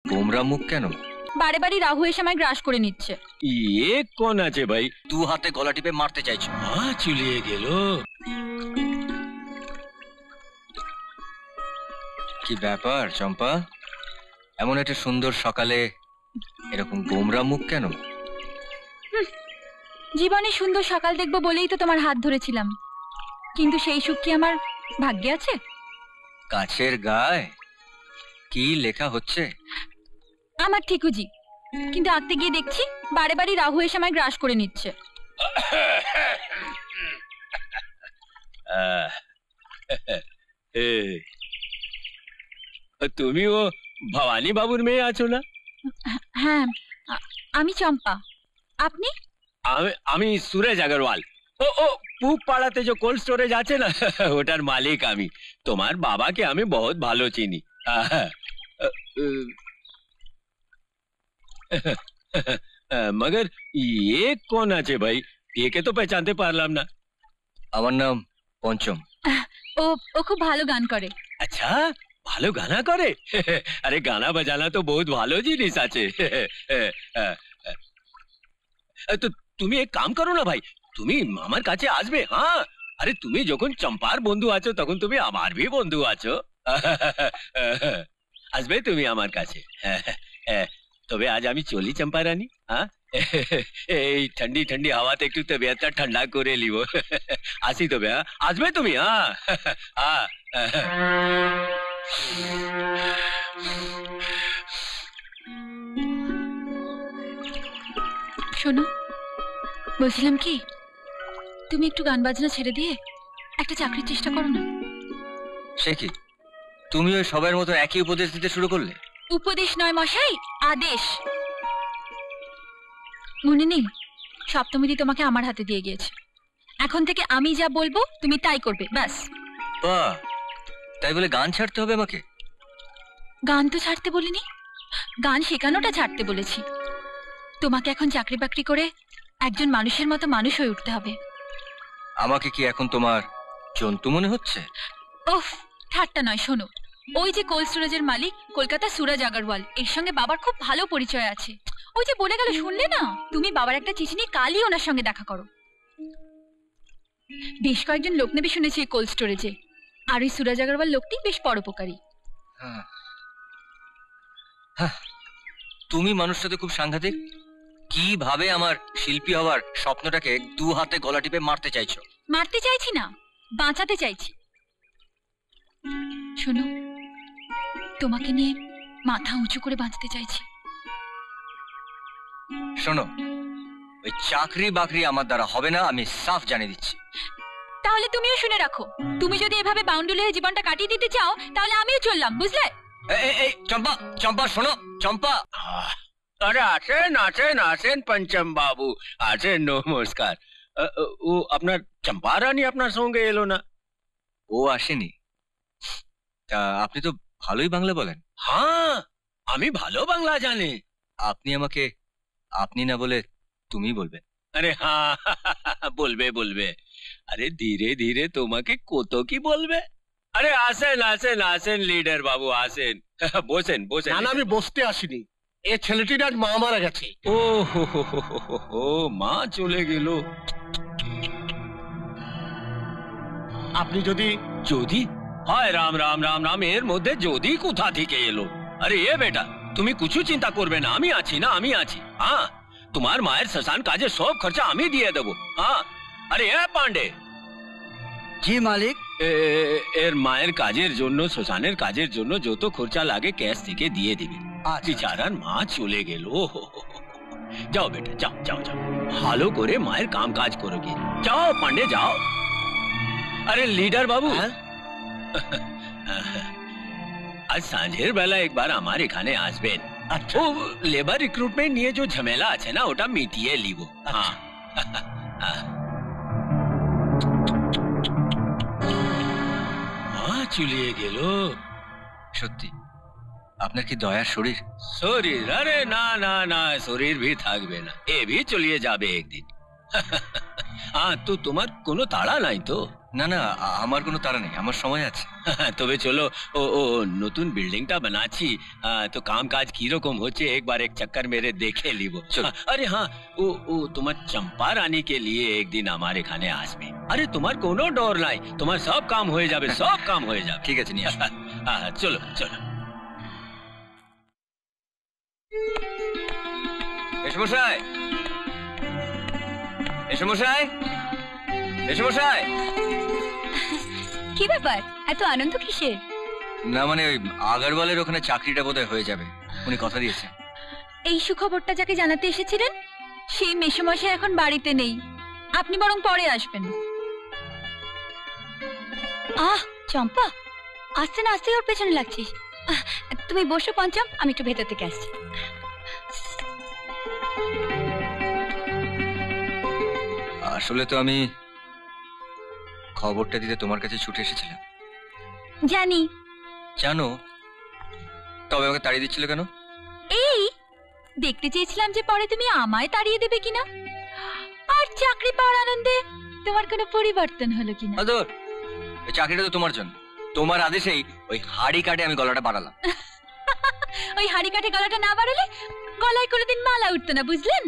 গোমরা মুখ কেন? বারে বারে রাহু এসে আমায় গ্রাস করে নিচ্ছে। ये कौन আছে ভাই? দু হাতে গলা টিপে মারতে চাইছো? চুলিয়ে গেল। কি ব্যাপার চম্পা, এমন একটা সুন্দর সকালে এরকম গোমরা মুখ কেন? জীবনে সুন্দর সকাল দেখবো বলেই তো তোমার হাত ধরেছিলাম, কিন্তু সেই সুখ কি আমার ভাগ্যে আছে? কাছের গায়ে কি লেখা হচ্ছে? আমার ঠিকুজি, কিন্তু আঁকতে গিয়ে দেখছি বারে বারে রাহু এসে আমায় গ্রাস করে নিচ্ছে। তুমিও ভবানী বাবুর মেয়ে আছো না? হ্যাঁ, আমি চম্পা। আপনি? আমি সুরেশ আগরওয়াল। ও পূব পাড়াতে যে কোল্ড স্টোরেজ আছে না, ওটার মালিক আমি। তোমার বাবাকে আমি বহুত ভালো চিনি। मगर ये कौन আছে ভাই? একে তো পहचानते পারলাম না। আমার নাম পঞ্চম। ও খুব ভালো গান করে। আচ্ছা, ভালো গানা করে? আরে গানা বাজানা তো বহুত ভালো জিনিস আছে। তো তুমি এক কাম করো না ভাই, তুমি আমার কাছে আসবে। হ্যাঁ, আরে তুমি যখন চম্পার বন্ধু আছো তখন তুমি আমার ভি বন্ধু আছো। আসবে তুমি আমার কাছে। তবে আজ আমি চলি চম্পা রানী। হ্যাঁ, এই ঠান্ডি ঠান্ডি হাওয়াতে একটু তবিয়তটা ঠান্ডা করে লিব। আসি তবে। হ্যাঁ, আসবে তুমি। হ্যাঁ হ্যাঁ। শোনো, বলছিলাম কি, তুমি একটু গান বাজনা ছেড়ে দিয়ে একটা চাকরির চেষ্টা করো না। সে কি, তুমি ওই সবার মতো একই উপদেশ দিতে শুরু করলে? উপদেশ নয় মশাই, আদেশ। মনে নেই, সপ্তমীদি তোমাকে আমার হাতে দিয়ে গিয়েছে। এখন থেকে আমি যা বলবো তুমি তাই করবে, ব্যাস। বাহ, তাই বলে গান ছাড়তে হবে আমাকে? গান তো ছাড়তে বলিনি, গান শেখানোটা ছাড়তে বলেছি। তোমাকে এখন চাকরি বাকরি করে একজন মানুষের মতো মানুষ হয়ে উঠতে হবে। আমাকে কি এখন তোমার জন্তু মনে হচ্ছে? ওফ, ঠাট্টা নয়, শোনো। ওই যে কোল্ড স্টোরেজের মালিক কলকাতা সুরজ আগরওয়াল, এর সঙ্গে বাবার খুব ভালো পরিচয় আছে। ওই যে বলে গেল, শুনলে না? তুমি বাবার একটা চিঠি নিয়ে কালই ওনার সঙ্গে দেখা করো। বেশ কয়েকজন লোক নেবে শুনেছি এই কোল্ড স্টোরেজে, আর ওই সুরজ আগরওয়াল লোকটি বেশ পরোপকারী। তুমি মানুষটাতে খুব সাংঘাতিক। কিভাবে আমার শিল্পী হওয়ার স্বপ্নটাকে দু হাতে গলা টিপে মারতে চাইছো? মারতে চাইছি না, বাঁচাতে চাইছি। শোনো, তোমাকে নিয়ে মাথা উঁচু করে বাঁচতে চাইছি। শোনো, ওই চাকরি বাকরি আমার দ্বারা হবে না, আমি সাফ জানিয়ে দিচ্ছি। তাহলে তুমিও শুনে রাখো, তুমি যদি এভাবে বাউন্ডুলে জীবনটা কাটিয়ে দিতে চাও তাহলে আমিও চললাম, বুঝলে? এই চম্পা, চম্পা শোনো, চম্পা। আরে আসেন আসেন আসেন পঞ্চম বাবু, আসেন, নমস্কার। ও আপনার চম্পা রানী আপনার সঙ্গে এলো না? ও আসেনি? তা আপনি তো ভালোই বাংলা বলেন। হ্যাঁ, আমি ভালো বাংলা জানি। আপনি আমাকে আপনি না বলে তুমি বলবেন। আরে হ্যাঁ, বলবে বলবে। আরে ধীরে ধীরে তোমাকে কত কি বলবে। আরে আসেন আসেন আসেন লিডার বাবু, আসেন। বসেন বসেন। না, আমি বসতে আসিনি। এ ছেলেটির আজ মা মারা গেছে। ও হো, মা চলে গেল। আপনি যদি যদি হায় রাম রাম রাম রাম, এর মধ্যে যদি কোথা থেকে এলো? আরে এ বেটা, তুমি কিছু চিন্তা করবে না, আমি আছি না, আমি আছি। হ্যাঁ, তোমার মায়ের শ্মশান কাজে সব খরচা আমি দিয়ে দেবো। হ্যাঁ, আরে এ পান্ডে। জি মালিক। এর মায়ের কাজের জন্য, শ্মশানের কাজের জন্য যত খরচা লাগে ক্যাশ থেকে দিয়ে দিবে। বেচারার মা চলে গেল। যাও বেটা, যাও যাও যাও, ভালো করে মায়ের কাম কাজ করো গিয়ে। যাও পান্ডে, যাও। আরে লিডার বাবু, আজ সাঁঝের বেলা একবার আমার এখানে আসবেন। ও লেবার রিক্রুটমেন্ট নিয়ে যে ঝামেলা আছে না, ওটা মিটিয়ে লিব। হ্যাঁ, মা চলিয়ে গেল। সত্যি আপনার কি দয়ার শরীর? শরীর? আরে না না না, শরীর ভি থাকবে না, এ ভি চলিয়ে যাবে একদিন। তো তোমার কোনো তাড়া নাই তো? না না, আমার কোনো তাড়া নেই, আমার সময় আছে। তবে চলো, ও ও নতুন বিল্ডিংটা বানাচ্ছি, তো কাম কাজ কিরকম হচ্ছে একবার এক চক্কর মেরে দেখে লিব। চলো। আরে হ্যাঁ, ও তোমার চম্পা রানী কে লিয়ে একদিন আমার এখানে আসবে। আরে তোমার কোনো ডর নাই, তোমার সব কাম হয়ে যাবে, সব কাম হয়ে যাবে। ঠিক আছে, নিয়ে আসো। চলো চলো। এসমশাই, এসমশাই, এসমশাই। কি ব্যাপার, এত আনন্দ কিসের? না মানে ওই আগারওয়ালের ওখানে চাকরিটা বোধহয় হয়ে যাবে, উনি কথা দিয়েছেন। এই সুখবরটা যাকে জানাতে এসেছিলেন সেই মেসোমশাই এখন বাড়িতে নেই, আপনি বরং পরে আসবেন। চম্পা, আসতে না আসতেই ওর পেছনে লাগছিস। তুমি বসো পঞ্চম, আমি একটু ভেতর থেকে আসছি। আসলে তো আমি খবরটা দিতে তোমার কাছে ছুটে এসেছিলাম। জানি। জানো, তবে আমাকে তাড়িয়ে দিচ্ছিল কেন? এই দেখতে চেয়েছিলাম যে পরে তুমি আমায় তাড়িয়ে দেবে কিনা, আর চাকরি পাওয়ার আনন্দে তোমার কোনো পরিবর্তন হলো কিনা। আদর, এই চাকরিটা তো তোমার জন্য, তোমার আদেশেই ওই হাড়ি কাটে আমি গলাটা বাড়ালাম। ওই হাড়ি কাঠে গলাটা না বাড়ালে গলায় কোনোদিন মালা উঠতো না, বুঝলেন?